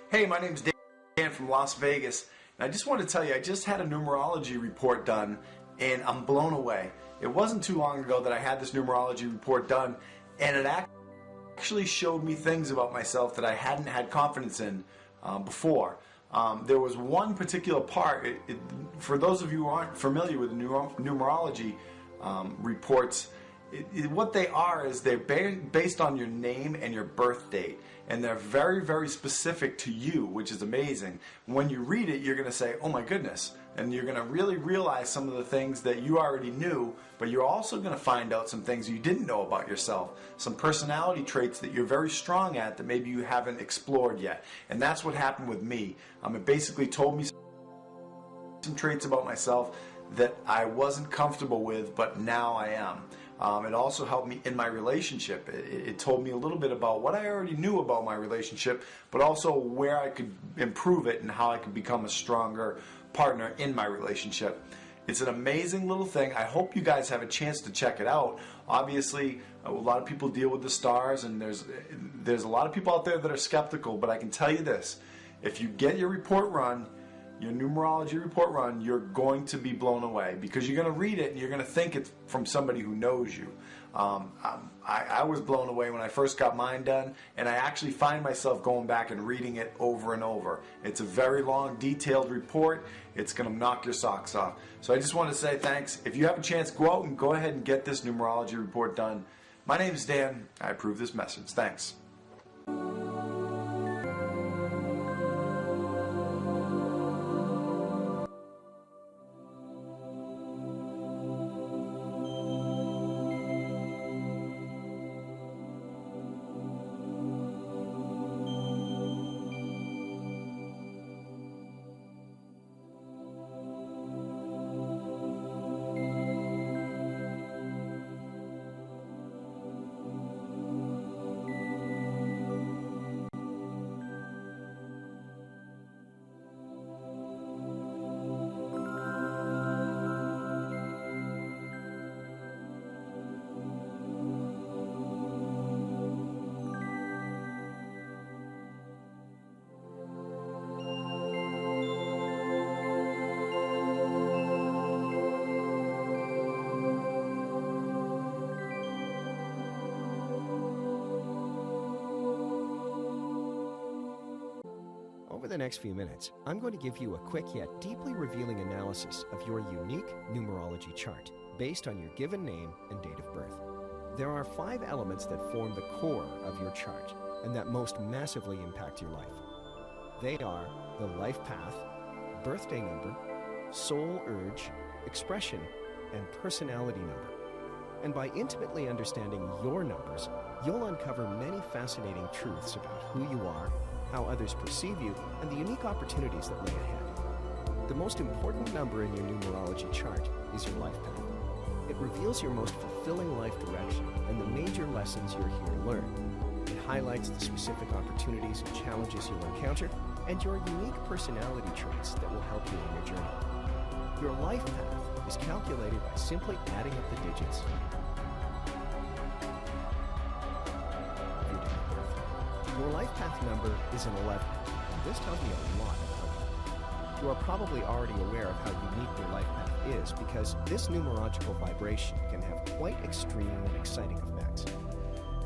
Hey, my name's Dan from Las Vegas, and I just want to tell you, I just had a numerology report done, and I'm blown away. It wasn't too long ago that I had this numerology report done, and it actually showed me things about myself that I hadn't had confidence in before. There was one particular part, for those of you who aren't familiar with numerology reports, what they are is they're based on your name and your birth date, and they're very, very specific to you, which is amazing. When you read it, you're going to say, oh my goodness, and you're going to really realize some of the things that you already knew, but you're also going to find out some things you didn't know about yourself, some personality traits that you're very strong at that maybe you haven't explored yet. And that's what happened with me. It basically told me some traits about myself that I wasn't comfortable with, but now I am. It also helped me in my relationship. It told me a little bit about what I already knew about my relationship, but also where I could improve it and how I could become a stronger partner in my relationship. It's an amazing little thing. I hope you guys have a chance to check it out. Obviously, a lot of people deal with the stars, and there's a lot of people out there that are skeptical, but I can tell you this. If you get your report run, your numerology report run, you're going to be blown away, because you're going to read it and you're going to think it's from somebody who knows you. I was blown away when I first got mine done, and I actually find myself going back and reading it over and over. It's a very long, detailed report. It's going to knock your socks off. So I just want to say thanks. If you have a chance, go out and go ahead and get this numerology report done. My name is Dan. I approve this message. Thanks. Over the next few minutes, I'm going to give you a quick yet deeply revealing analysis of your unique numerology chart based on your given name and date of birth. There are 5 elements that form the core of your chart and that most massively impact your life. They are the life path, birthday number, soul urge, expression, and personality number. And by intimately understanding your numbers, you'll uncover many fascinating truths about who you are, how others perceive you, and the unique opportunities that lay ahead. The most important number in your numerology chart is your life path. It reveals your most fulfilling life direction and the major lessons you're here to learn. It highlights the specific opportunities and challenges you'll encounter and your unique personality traits that will help you on your journey. Your life path is calculated by simply adding up the digits. Your life path number is an 11, and this tells me a lot about you. You are probably already aware of how unique your life path is, because this numerological vibration can have quite extreme and exciting effects.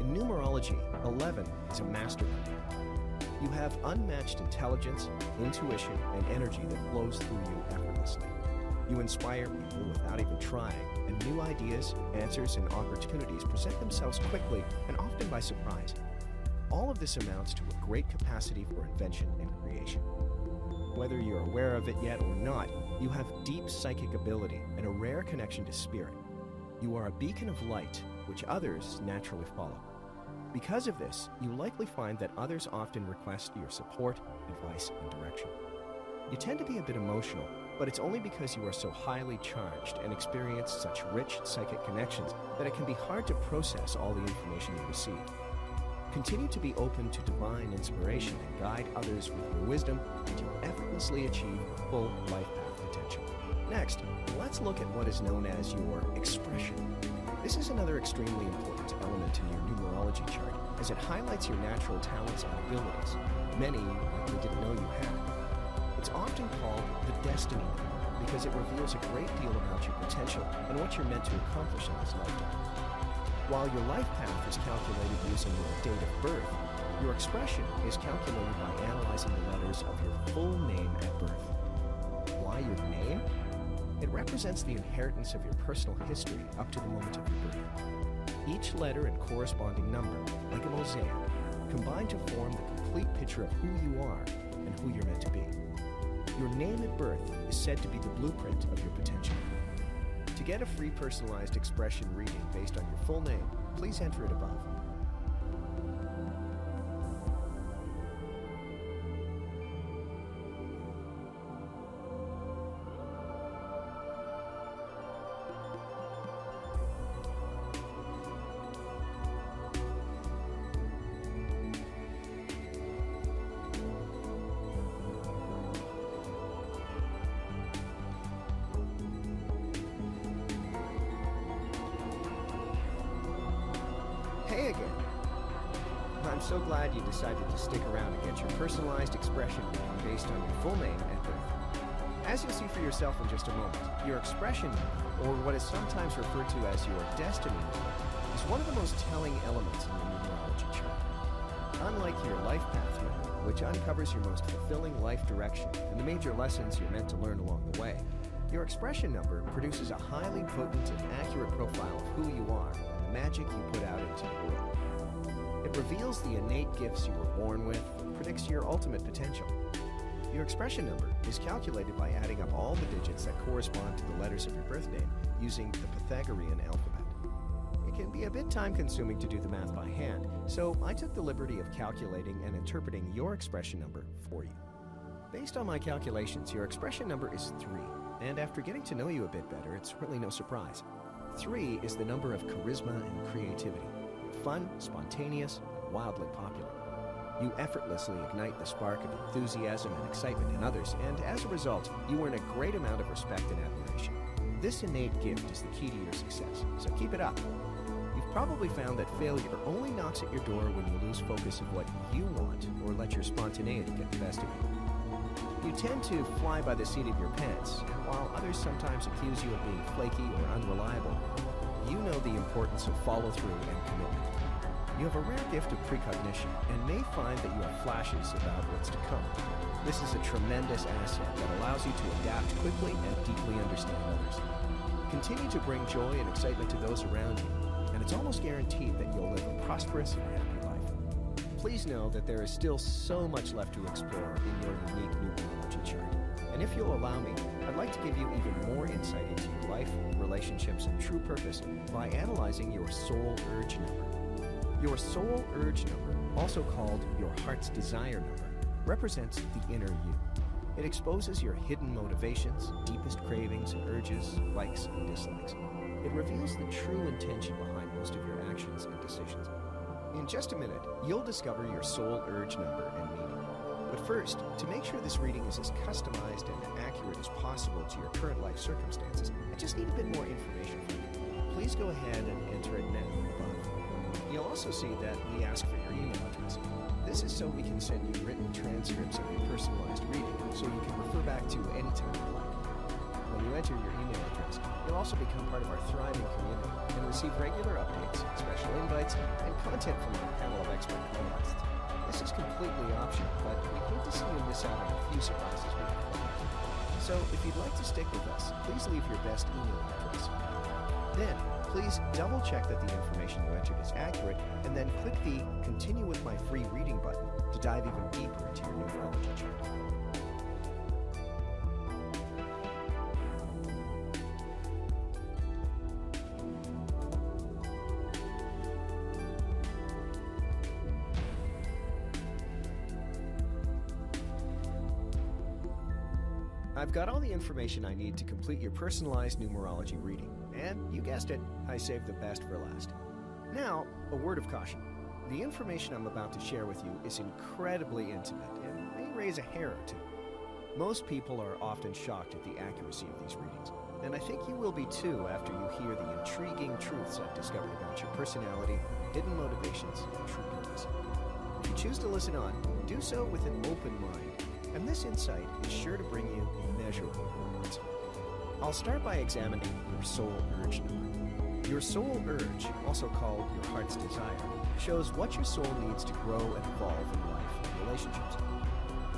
In numerology, 11 is a master number. You have unmatched intelligence, intuition, and energy that flows through you effortlessly. You inspire people without even trying, and new ideas, answers, and opportunities present themselves quickly and often by surprise. All of this amounts to a great capacity for invention and creation. Whether you're aware of it yet or not, you have deep psychic ability and a rare connection to spirit. You are a beacon of light, which others naturally follow. Because of this, you likely find that others often request your support, advice, and direction. You tend to be a bit emotional, but it's only because you are so highly charged and experience such rich psychic connections that it can be hard to process all the information you receive. Continue to be open to divine inspiration and guide others with your wisdom, and you'll effortlessly achieve full life path potential. Next, let's look at what is known as your expression. This is another extremely important element in your numerology chart, as it highlights your natural talents and abilities, many you likely didn't know you had. It's often called the destiny number because it reveals a great deal about your potential and what you're meant to accomplish in this lifetime. While your life path is calculated using your date of birth, your expression is calculated by analyzing the letters of your full name at birth. Why your name? It represents the inheritance of your personal history up to the moment of your birth. Each letter and corresponding number, like a mosaic, combine to form the complete picture of who you are and who you're meant to be. Your name at birth is said to be the blueprint of your potential. To get a free personalized expression reading based on your full name, please enter it above. Hey again! I'm so glad you decided to stick around and get your personalized expression reading based on your full name at birth. As you'll see for yourself in just a moment, your expression number, or what is sometimes referred to as your destiny number, is one of the most telling elements in the numerology chart. Unlike your life path number, which uncovers your most fulfilling life direction and the major lessons you're meant to learn along the way, your expression number produces a highly potent and accurate profile of who you are and the magic you put out into the world. It reveals the innate gifts you were born with and predicts your ultimate potential. Your expression number is calculated by adding up all the digits that correspond to the letters of your birth name using the Pythagorean alphabet. It can be a bit time-consuming to do the math by hand, so I took the liberty of calculating and interpreting your expression number for you. Based on my calculations, your expression number is 3. And after getting to know you a bit better, it's really no surprise. 3 is the number of charisma and creativity. You're fun, spontaneous, and wildly popular. You effortlessly ignite the spark of enthusiasm and excitement in others, and as a result, you earn a great amount of respect and admiration. This innate gift is the key to your success, so keep it up. You've probably found that failure only knocks at your door when you lose focus of what you want or let your spontaneity get the best of you. You tend to fly by the seat of your pants, and while others sometimes accuse you of being flaky or unreliable, you know the importance of follow-through and commitment. You have a rare gift of precognition and may find that you have flashes about what's to come. This is a tremendous asset that allows you to adapt quickly and deeply understand others. Continue to bring joy and excitement to those around you, and it's almost guaranteed that you'll live a prosperous and happy life. Please know that there is still so much left to explore in your unique numerology chart. And if you'll allow me, I'd like to give you even more insight into your life, relationships, and true purpose by analyzing your soul urge number. Your soul urge number, also called your heart's desire number, represents the inner you. It exposes your hidden motivations, deepest cravings and urges, likes and dislikes. It reveals the true intention behind most of your actions and decisions. In just a minute, you'll discover your soul urge number and meaning. But first, to make sure this reading is as customized and accurate as possible to your current life circumstances, I just need a bit more information from you. Please go ahead and enter it now above. You'll also see that we ask for your email address. This is so we can send you written transcripts of your personalized reading, so you can refer back to any time you like. When you enter your email address, you'll also become part of our thriving community and receive regular updates, special invites, and content from our panel of expert panelists. This is completely optional, but we hate to see you miss out on a few surprises we have planned. So if you'd like to stick with us, please leave your best email address. Then, please double check that the information you entered is accurate, and then click the Continue with my free reading button to dive even deeper into your numerology chart. I've got all the information I need to complete your personalized numerology reading, and you guessed it, I saved the best for last. Now, a word of caution. The information I'm about to share with you is incredibly intimate and may raise a hair or two. Most people are often shocked at the accuracy of these readings, and I think you will be too after you hear the intriguing truths I've discovered about your personality, hidden motivations, and true purpose. choose to listen on, do so with an open mind, and this insight is sure to bring you immeasurable rewards. I'll start by examining your soul urge number. Your soul urge, also called your heart's desire, shows what your soul needs to grow and evolve in life and relationships.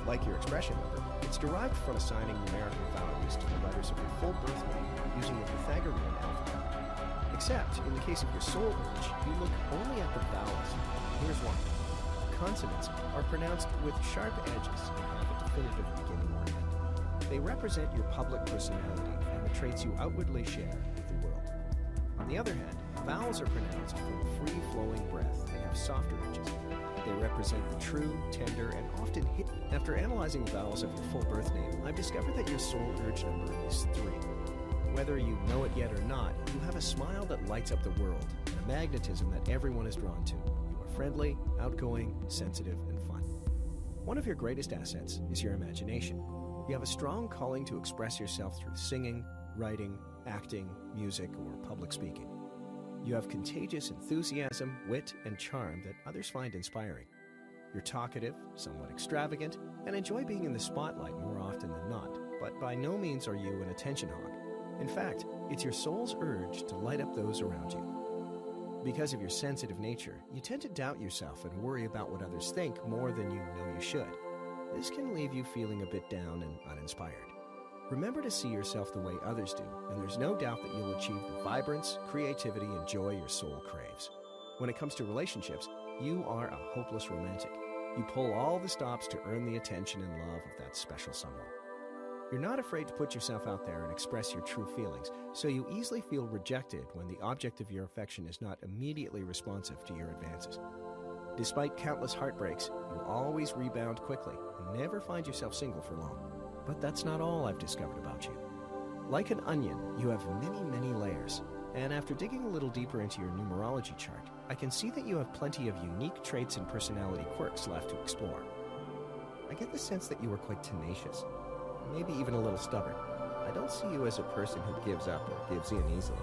Like your expression number, it's derived from assigning numerical values to the letters of your full birth name using the Pythagorean alphabet. Except, in the case of your soul urge, you look only at the vowels. Here's one. Consonants are pronounced with sharp edges and have a definitive beginning or end. They represent your public personality and the traits you outwardly share with the world. On the other hand, vowels are pronounced from free-flowing breath and have softer edges. They represent the true, tender, and often hidden. After analyzing the vowels of your full birth name, I've discovered that your soul urge number is 3. Whether you know it yet or not, you have a smile that lights up the world and a magnetism that everyone is drawn to. You are friendly, outgoing, sensitive, and fun. One of your greatest assets is your imagination. You have a strong calling to express yourself through singing, writing, acting, music, or public speaking. You have contagious enthusiasm, wit, and charm that others find inspiring. You're talkative, somewhat extravagant, and enjoy being in the spotlight more often than not, but by no means are you an attention hog. In fact, it's your soul's urge to light up those around you. Because of your sensitive nature, you tend to doubt yourself and worry about what others think more than you know you should. This can leave you feeling a bit down and uninspired. Remember to see yourself the way others do, and there's no doubt that you'll achieve the vibrance, creativity, and joy your soul craves. When it comes to relationships, you are a hopeless romantic. You pull all the stops to earn the attention and love of that special someone. You're not afraid to put yourself out there and express your true feelings, so you easily feel rejected when the object of your affection is not immediately responsive to your advances. Despite countless heartbreaks, you always rebound quickly and never find yourself single for long. But that's not all I've discovered about you. Like an onion, you have many layers, and after digging a little deeper into your numerology chart, I can see that you have plenty of unique traits and personality quirks left to explore. I get the sense that you are quite tenacious, maybe even a little stubborn. I don't see you as a person who gives up or gives in easily.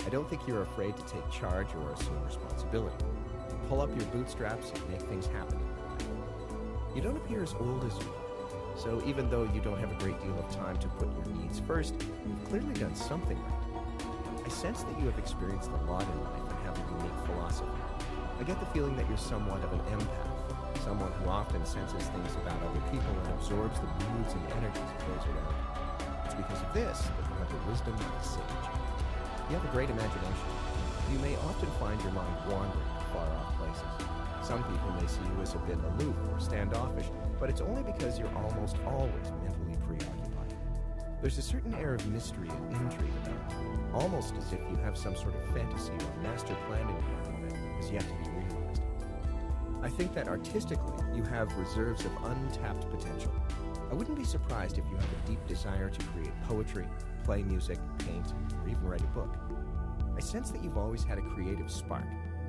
I don't think you're afraid to take charge or assume responsibility. You pull up your bootstraps and make things happen. You don't appear as old as you are. So even though you don't have a great deal of time to put your needs first, you've clearly done something right. I sense that you have experienced a lot in life and have a unique philosophy. I get the feeling that you're somewhat of an empath, someone who often senses things about other people and absorbs the moods and energies of those around you. It's because of this that you have the wisdom of a sage. You have a great imagination. You may often find your mind wandering to far-off places. Some people may see you as a bit aloof or standoffish, but it's only because you're almost always mentally preoccupied. There's a certain air of mystery and intrigue about you, almost as if you have some sort of fantasy or master plan in your mind that has yet to be realized. I think that artistically, you have reserves of untapped potential. I wouldn't be surprised if you have a deep desire to create poetry, play music, paint, or even write a book. I sense that you've always had a creative spark,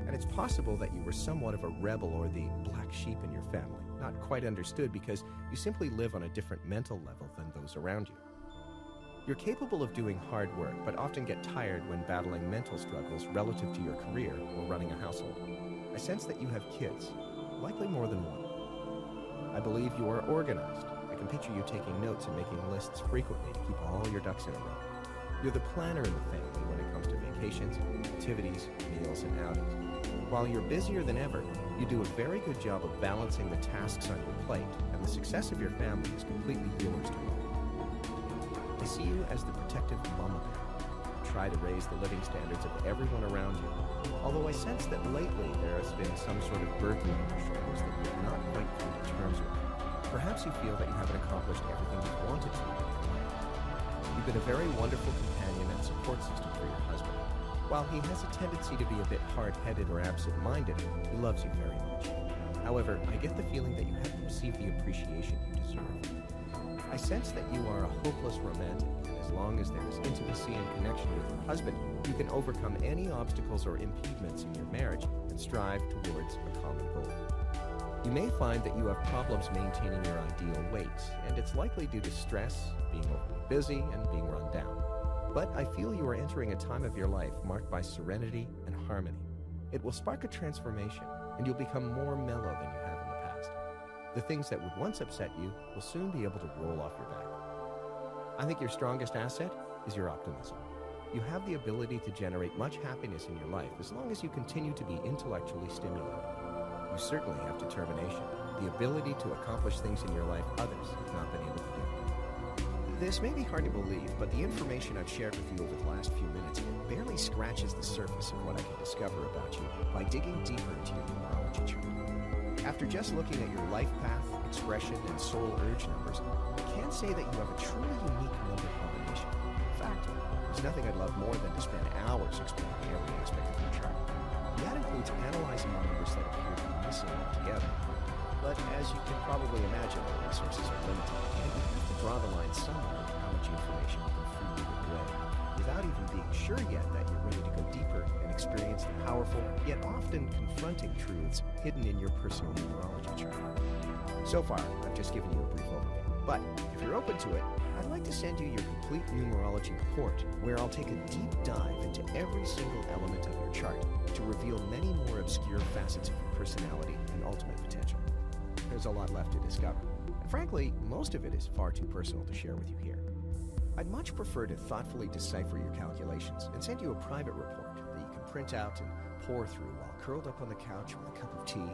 and it's possible that you were somewhat of a rebel or the black sheep in your family, not quite understood because you simply live on a different mental level than those around you. You're capable of doing hard work, but often get tired when battling mental struggles relative to your career or running a household. I sense that you have kids, likely more than one. I believe you are organized. I can picture you taking notes and making lists frequently to keep all your ducks in a row. You're the planner in the family when it comes to vacations, activities, meals, and outings. While you're busier than ever, you do a very good job of balancing the tasks on your plate, and the success of your family is completely yours to run. I see you as the protective mama bear. You try to raise the living standards of everyone around you, although I sense that lately there has been some sort of burden on your shoulders that you're not quite come to terms with. Perhaps you feel that you haven't accomplished everything you wanted to in your life. You've been a very wonderful companion and support system for your husband. While he has a tendency to be a bit hard-headed or absent-minded, he loves you very much. However, I get the feeling that you haven't received the appreciation you deserve. I sense that you are a hopeless romantic, and as long as there is intimacy and connection with your husband, you can overcome any obstacles or impediments in your marriage and strive towards a common goal. You may find that you have problems maintaining your ideal weight, and it's likely due to stress, being overly busy, and being run down. But I feel you are entering a time of your life marked by serenity and harmony. It will spark a transformation, and you'll become more mellow than you have in the The things that would once upset you will soon be able to roll off your back. I think your strongest asset is your optimism. You have the ability to generate much happiness in your life as long as you continue to be intellectually stimulated. You certainly have determination, the ability to accomplish things in your life others have not been able to do. This may be hard to believe, but the information I've shared with you over the last few minutes barely scratches the surface of what I can discover about you by digging deeper into your numerology chart. After just looking at your life path, expression, and soul urge numbers, I can say that you have a truly unique number combination. In fact, there's nothing I'd love more than to spend hours explaining every aspect of your chart. And that includes analyzing the numbers that appear to be missing altogether. But as you can probably imagine, our resources are limited, and we have to draw the line somewhere on how much information we can freely give away, without even being sure yet that you're ready to go deeper and experience the powerful, yet often confronting truths hidden in your personal numerology chart. So far, I've just given you a brief overview, but if you're open to it, I'd like to send you your complete numerology report, where I'll take a deep dive into every single element of your chart to reveal many more obscure facets of your personality and ultimate potential. There's a lot left to discover, and frankly, most of it is far too personal to share with you here. I'd much prefer to thoughtfully decipher your calculations and send you a private report that you can print out and pour through while curled up on the couch with a cup of tea,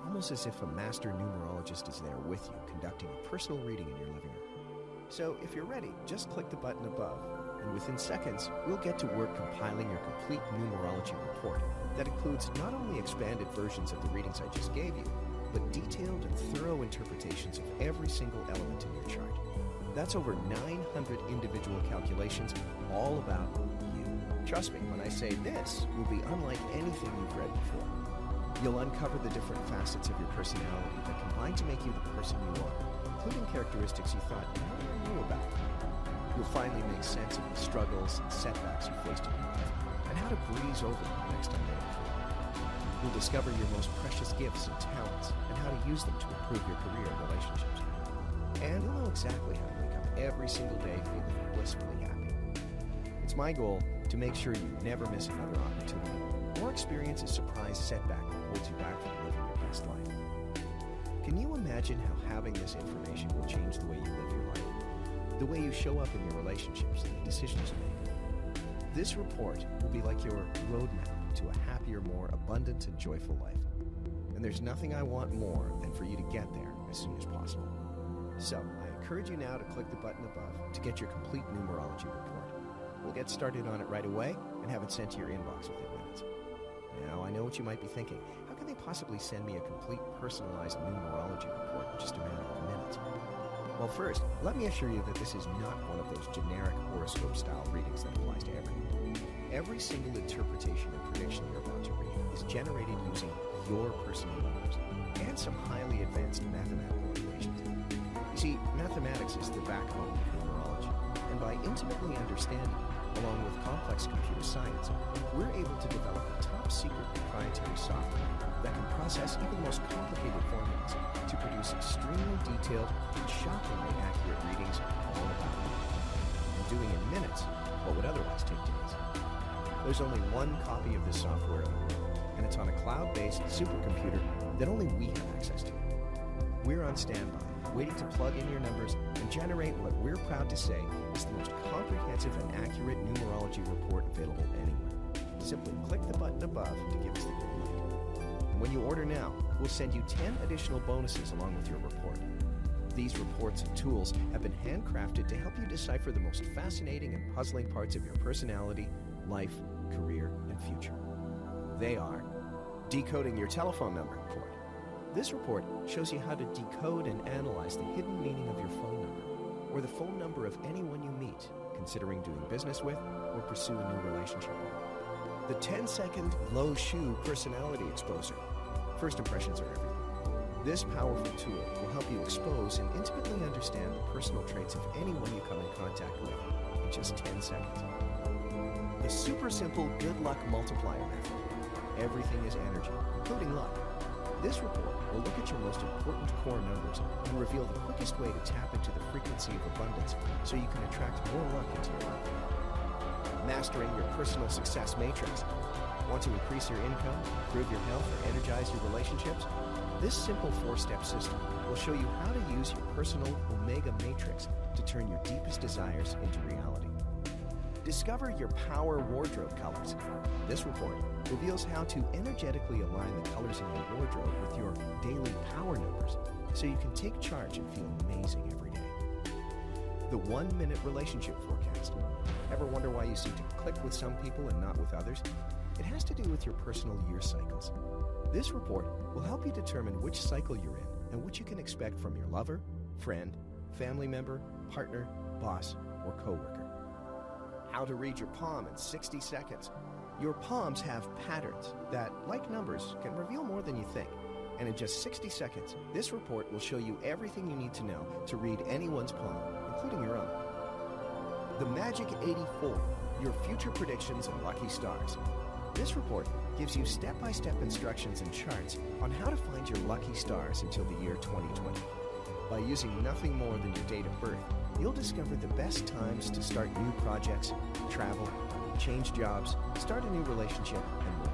almost as if a master numerologist is there with you, conducting a personal reading in your living room. So if you're ready, just click the button above, and within seconds, we'll get to work compiling your complete numerology report that includes not only expanded versions of the readings I just gave you, but detailed and thorough interpretations of every single element in your chart. That's over 900 individual calculations, all about you. Trust me when I say this will be unlike anything you've read before. You'll uncover the different facets of your personality that combine to make you the person you are, including characteristics you thought you never knew about. You'll finally make sense of the struggles and setbacks you faced in your life, and how to breeze over them the next time they occur. You'll discover your most precious gifts and talents, and how to use them to improve your career and relationships. And you'll know exactly how to wake up every single day feeling blissfully happy. It's my goal to make sure you never miss another opportunity, or experience a surprise setback that holds you back from living your best life. Can you imagine how having this information will change the way you live your life? The way you show up in your relationships and the decisions you make? This report will be like your roadmap to a happier, more abundant and joyful life. And there's nothing I want more than for you to get there as soon as possible. So, I encourage you now to click the button above to get your complete numerology report. We'll get started on it right away and have it sent to your inbox within minutes. Now, I know what you might be thinking. How can they possibly send me a complete personalized numerology report in just a matter of minutes? Well, first, let me assure you that this is not one of those generic horoscope-style readings that applies to everyone. Every single interpretation and prediction you're about to read is generated using your personal numbers and some highly advanced mathematical equations. You see, mathematics is the backbone of numerology, and by intimately understanding it, along with complex computer science, we're able to develop a top-secret proprietary software that can process even the most complicated formulas to produce extremely detailed and shockingly accurate readings all about you, and doing in minutes what would otherwise take days. There's only one copy of this software in the world, and it's on a cloud-based supercomputer that only we have access to. We're on standby, waiting to plug in your numbers and generate what we're proud to say is the most comprehensive and accurate numerology report available anywhere. Simply click the button above to give us the green light. And when you order now, we'll send you 10 additional bonuses along with your report. These reports and tools have been handcrafted to help you decipher the most fascinating and puzzling parts of your personality, life, career, and future. They are Decoding Your Telephone Number report. This report shows you how to decode and analyze the hidden meaning of your phone number, or the phone number of anyone you meet, considering doing business with or pursue a new relationship with. The 10-second low shoe personality exposer. First impressions are everything. This powerful tool will help you expose and intimately understand the personal traits of anyone you come in contact with in just 10 seconds. The super simple good luck multiplier method. Everything is energy, including luck. This report will look at your most important core numbers and reveal the quickest way to tap into the frequency of abundance so you can attract more luck into your life. Mastering your personal success matrix. Want to increase your income, improve your health, or energize your relationships? This simple 4-step system will show you how to use your personal Omega Matrix to turn your deepest desires into reality. Discover your power wardrobe colors. This report reveals how to energetically align the colors in your wardrobe with your daily power numbers so you can take charge and feel amazing every day. The 1-minute relationship forecast. Ever wonder why you seem to click with some people and not with others? It has to do with your personal year cycles. This report will help you determine which cycle you're in and what you can expect from your lover, friend, family member, partner, boss, or coworker. How to read your palm in 60 seconds. Your palms have patterns that, like numbers, can reveal more than you think. And in just 60 seconds, this report will show you everything you need to know to read anyone's palm, including your own. The Magic 84, your future predictions and lucky stars. This report gives you step-by-step instructions and charts on how to find your lucky stars until the year 2020. By using nothing more than your date of birth, you'll discover the best times to start new projects, travel, change jobs, start a new relationship, and more.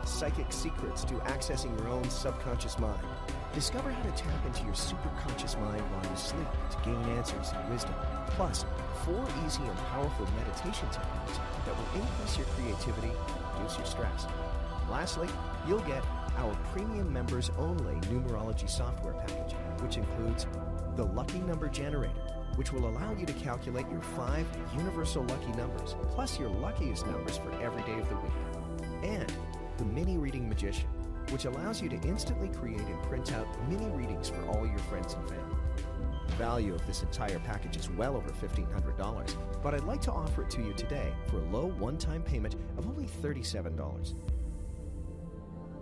Psychic secrets to accessing your own subconscious mind. Discover how to tap into your superconscious mind while you sleep to gain answers and wisdom. Plus, 4 easy and powerful meditation techniques that will increase your creativity and reduce your stress. Lastly, you'll get our premium members only numerology software package, which includes the Lucky Number Generator, which will allow you to calculate your 5 universal lucky numbers, plus your luckiest numbers for every day of the week. And the Mini Reading Magician, which allows you to instantly create and print out mini readings for all your friends and family. The value of this entire package is well over $1,500, but I'd like to offer it to you today for a low one-time payment of only $37.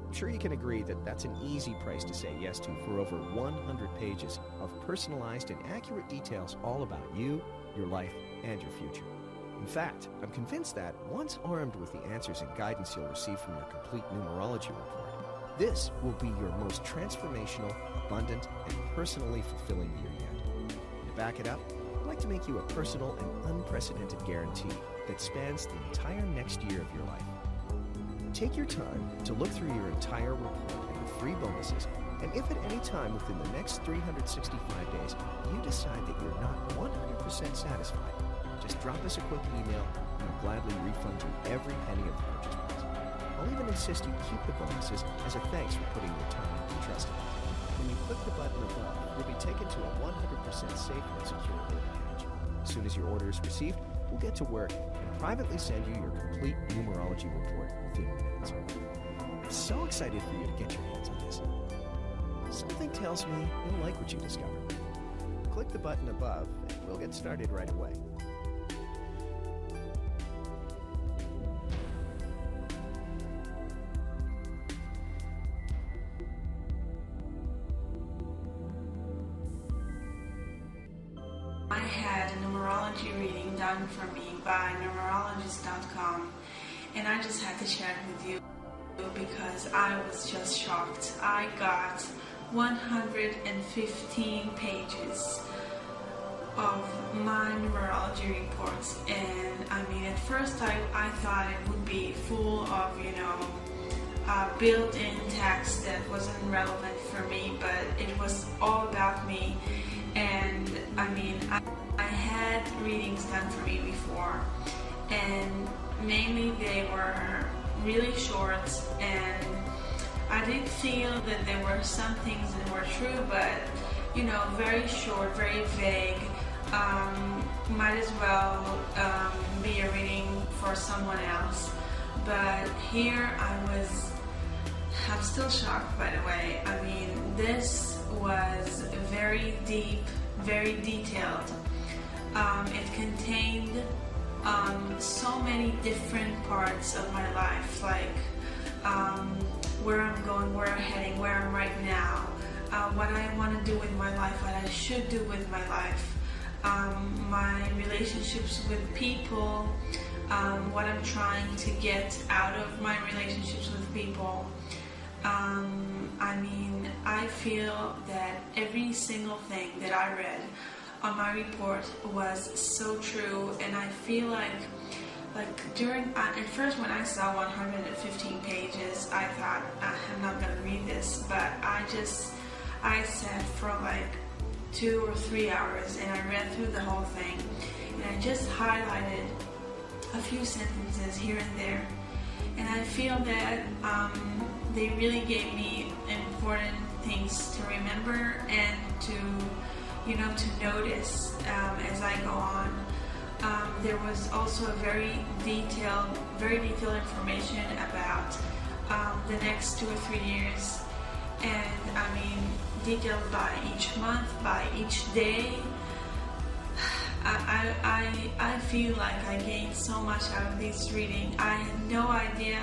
I'm sure you can agree that that's an easy price to say yes to for over 100 pages of personalized and accurate details all about you, your life, and your future. In fact, I'm convinced that once armed with the answers and guidance you'll receive from your complete numerology report, this will be your most transformational, abundant, and personally fulfilling year yet. To back it up, I'd like to make you a personal and unprecedented guarantee that spans the entire next year of your life. Take your time to look through your entire report and the free bonuses, and if at any time within the next 365 days you decide that you're not 100% satisfied, just drop us a quick email and we'll gladly refund you every penny of the purchase price. I'll even insist you keep the bonuses as a thanks for putting your time and trust in us. When you click the button above, you'll be taken to a 100% safe and secure order page. As soon as your order is received, we'll get to work and privately send you your complete numerology report within minutes. I'm so excited for you to get your hands on this. Something tells me you'll like what you discover. Click the button above and we'll get started right away. I had a numerology reading done for me by Numerologist.com, and I just had to share it with you because I was just shocked. I got 115 pages of my numerology reports, and I mean, at first I thought it would be full of, built-in text that wasn't relevant for me, but it was all about me. And I mean, I had readings done for me before, and mainly they were really short, and I did feel that there were some things that were true, but very short, very vague. Might as well be a reading for someone else. But here I'm still shocked, by the way. I mean, this was very deep, very detailed. It contained so many different parts of my life, like where I'm going, where I'm heading, where I'm right now, what I want to do with my life, what I should do with my life, my relationships with people, what I'm trying to get out of my relationships with people. I mean, I feel that every single thing that I read on my report was so true, and I feel like like at first when I saw 115 pages, I thought I'm not gonna read this, but I sat for like 2 or 3 hours and I read through the whole thing, and I just highlighted a few sentences here and there, and I feel that they really gave me important things to remember and to notice as I go on. There was also a very detailed information about the next 2 or 3 years, and I mean detailed by each month, by each day. I feel like I gained so much out of this reading. I had no idea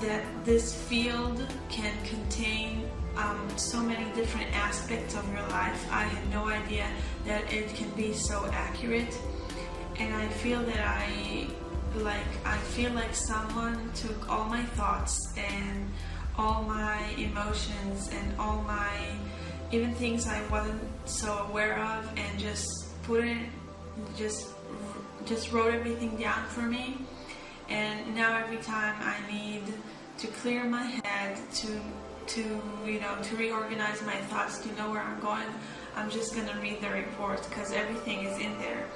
that this field can contain so many different aspects of your life. I had no idea that it can be so accurate, and I feel that I feel like someone took all my thoughts and all my emotions and all my even things I wasn't so aware of, and just wrote everything down for me. And now every time I need to clear my head, to reorganize my thoughts, to know where I'm going, I'm just gonna read the report because everything is in there.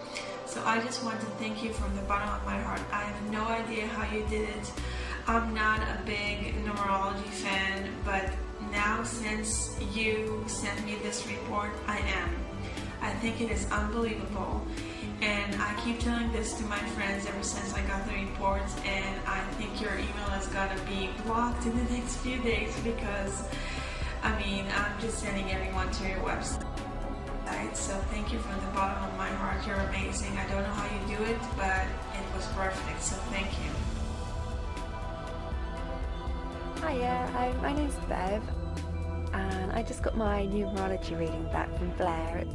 So I just want to thank you from the bottom of my heart. I have no idea how you did it. I'm not a big numerology fan, but now since you sent me this report, I am. I think it is unbelievable, and I keep telling this to my friends ever since I got the report, and I think your email is gonna be blocked in the next few days because, I mean, I'm just sending everyone to your website. So thank you from the bottom of my heart. You're amazing. I don't know how you do it, but it was perfect, so thank you. Hiya, my name's Bev, and I just got my numerology reading back from Blair at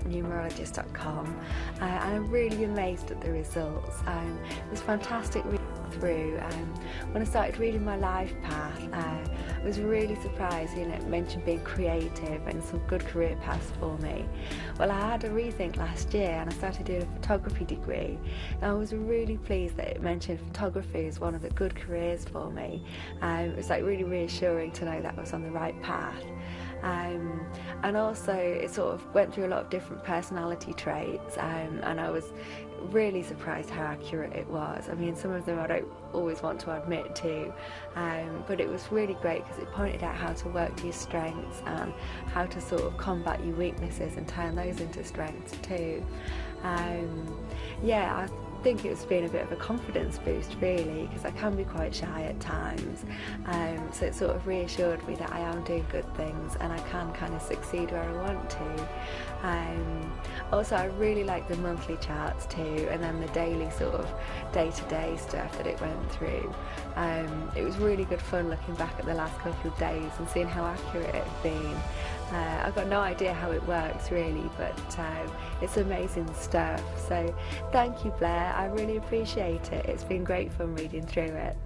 Numerologist.com, and I'm really amazed at the results. It was fantastic reading through. When I started reading my life path, I was really surprised. It mentioned being creative and some good career paths for me. Well, I had a rethink last year and I started doing a photography degree, and I was really pleased that it mentioned photography as one of the good careers for me. It was like really reassuring to know that I was on the right path. And also it sort of went through a lot of different personality traits, and I was really surprised how accurate it was. I mean, some of them I don't always want to admit to, but it was really great because it pointed out how to work to your strengths and how to sort of combat your weaknesses and turn those into strengths too. Yeah, I think it's been a bit of a confidence boost really, because I can be quite shy at times, so it sort of reassured me that I am doing good things and I can kind of succeed where I want to. Also, I really like the monthly charts too, and then the daily sort of day-to-day stuff that it went through. It was really good fun looking back at the last couple of days and seeing how accurate it had been. I've got no idea how it works really, but it's amazing stuff. So thank you, Blair. I really appreciate it. It's been great fun reading through it.